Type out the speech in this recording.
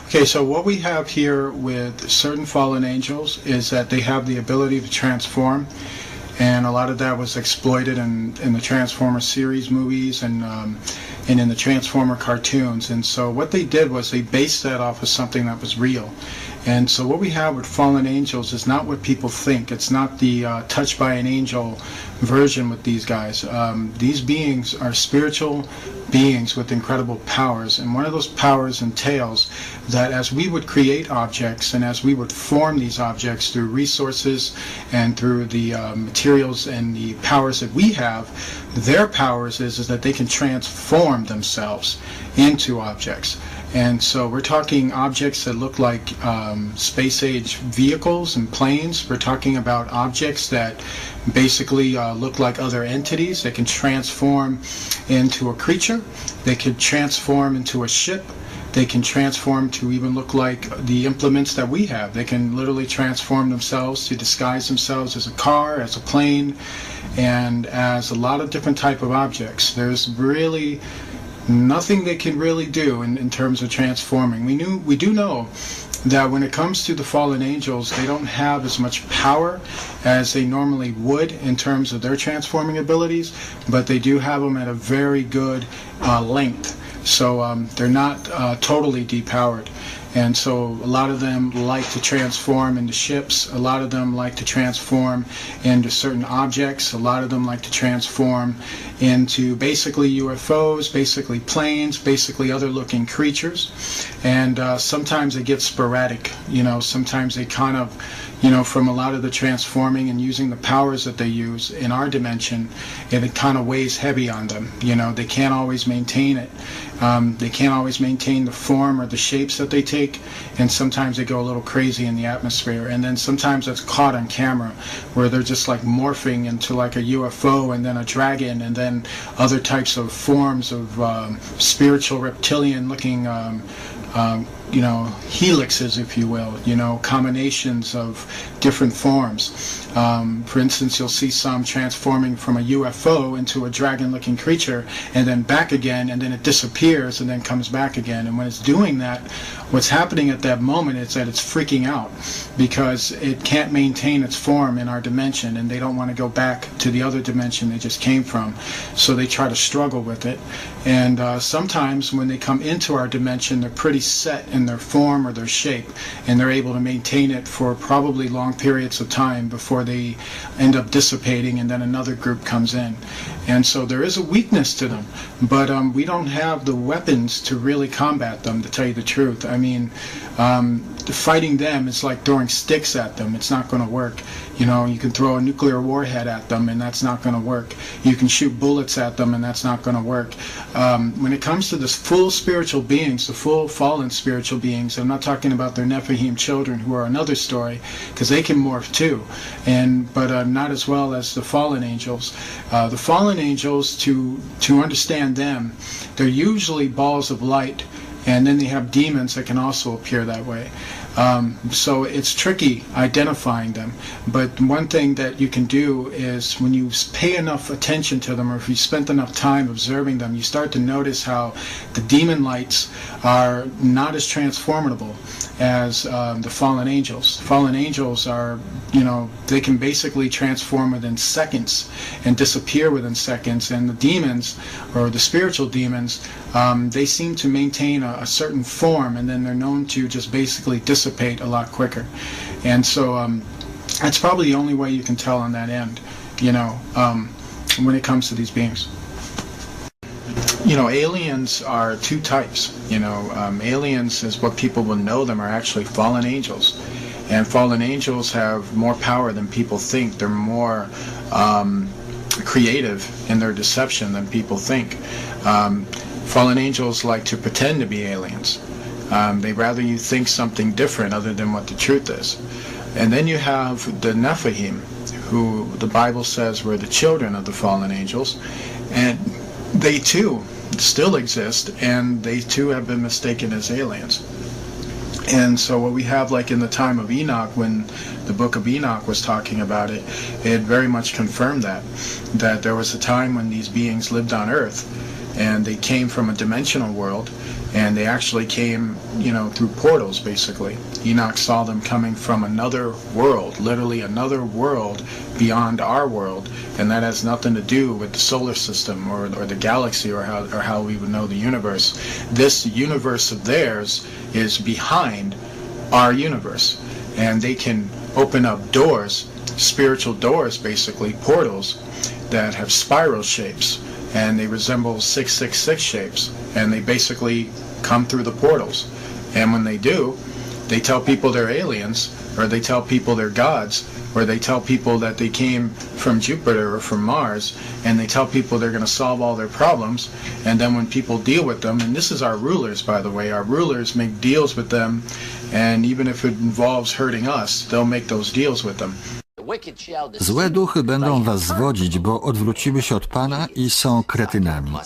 Okay, so what we have here with certain fallen angels is that they have the ability to transform, and a lot of that was exploited in the Transformer series movies and in the Transformer cartoons. And so what they did was they based that off of something that was real. And so what we have with fallen angels is not what people think. It's not the touched by an angel version with these guys. These beings are spiritual beings with incredible powers, and one of those powers entails that as we would create objects and as we would form these objects through resources and through the materials and the powers that we have, their powers is that they can transform themselves into objects. And so we're talking objects that look like space-age vehicles and planes. We're talking about objects that basically look like other entities. They can transform into a creature. They can transform into a ship. They can transform to even look like the implements that we have. They can literally transform themselves to disguise themselves as a car, as a plane, and as a lot of different type of objects. There's really nothing they can really do in terms of transforming. We do know that when it comes to the fallen angels, they don't have as much power as they normally would in terms of their transforming abilities, but they do have them at a very good length. So they're not totally depowered. And so a lot of them like to transform into ships. A lot of them like to transform into certain objects. A lot of them like to transform into basically UFOs, basically planes, basically other looking creatures. And sometimes it gets sporadic. You know, sometimes they kind of, you know, from a lot of the transforming and using the powers that they use in our dimension, it kind of weighs heavy on them. You know, they can't always maintain it. They can't always maintain the form or the shapes that they take, and sometimes they go a little crazy in the atmosphere. And then sometimes that's caught on camera, where they're just like morphing into like a UFO and then a dragon and then other types of forms of spiritual reptilian looking you know, helixes, if you will, you know, combinations of different forms. For instance, you'll see some transforming from a UFO into a dragon-looking creature and then back again, and then it disappears and then comes back again. And when it's doing that, what's happening at that moment is that it's freaking out because it can't maintain its form in our dimension, and they don't want to go back to the other dimension they just came from. So they try to struggle with it. And sometimes when they come into our dimension, they're pretty set in their form or their shape, and they're able to maintain it for probably long periods of time before they end up dissipating, and then another group comes in. And so there is a weakness to them, but we don't have the weapons to really combat them, to tell you the truth. I mean, fighting them is like throwing sticks at them. It's not going to work. You know, you can throw a nuclear warhead at them, and that's not going to work. You can shoot bullets at them, and that's not going to work. When it comes to the full spiritual beings, the full fallen spiritual beings, I'm not talking about their Nephilim children, who are another story, because they can morph too, but not as well as the fallen angels. The fallen angels, to understand them, they're usually balls of light, and then they have demons that can also appear that way. So it's tricky identifying them, but one thing that you can do is when you pay enough attention to them, or if you spent enough time observing them, you start to notice how the demon lights are not as transformable as the fallen angels. Fallen angels are, you know, they can basically transform within seconds and disappear within seconds, and the demons, or the spiritual demons, they seem to maintain a certain form, and then they're known to just basically dissipate a lot quicker. And so that's probably the only way you can tell on that end, you know, when it comes to these beings. You know, aliens are two types. You know, aliens, is what people will know them, are actually fallen angels. And fallen angels have more power than people think. They're more creative in their deception than people think. Fallen angels like to pretend to be aliens. They'd rather you think something different other than what the truth is. And then you have the Nephilim, who the Bible says were the children of the fallen angels, and they too still exist, and they too have been mistaken as aliens. And so what we have, like in the time of Enoch, when the book of Enoch was talking about it, it very much confirmed that there was a time when these beings lived on earth, and they came from a dimensional world, And they actually came, through portals, basically. Enoch saw them coming from another world, literally another world beyond our world, and that has nothing to do with the solar system or the galaxy or how we would know the universe. This universe of theirs is behind our universe, and they can open up doors, spiritual doors, basically, portals that have spiral shapes, and they resemble 666 shapes, and they basically come through the portals. And when they do, they tell people they're aliens, or they tell people they're gods, or they tell people that they came from Jupiter or from Mars, and they tell people they're going to solve all their problems. And then when people deal with them, and this is our rulers, by the way, our rulers make deals with them, and even if it involves hurting us, they'll make those deals with them. Złe duchy będą was zwodzić, bo odwróciły się od Pana i są kretynami.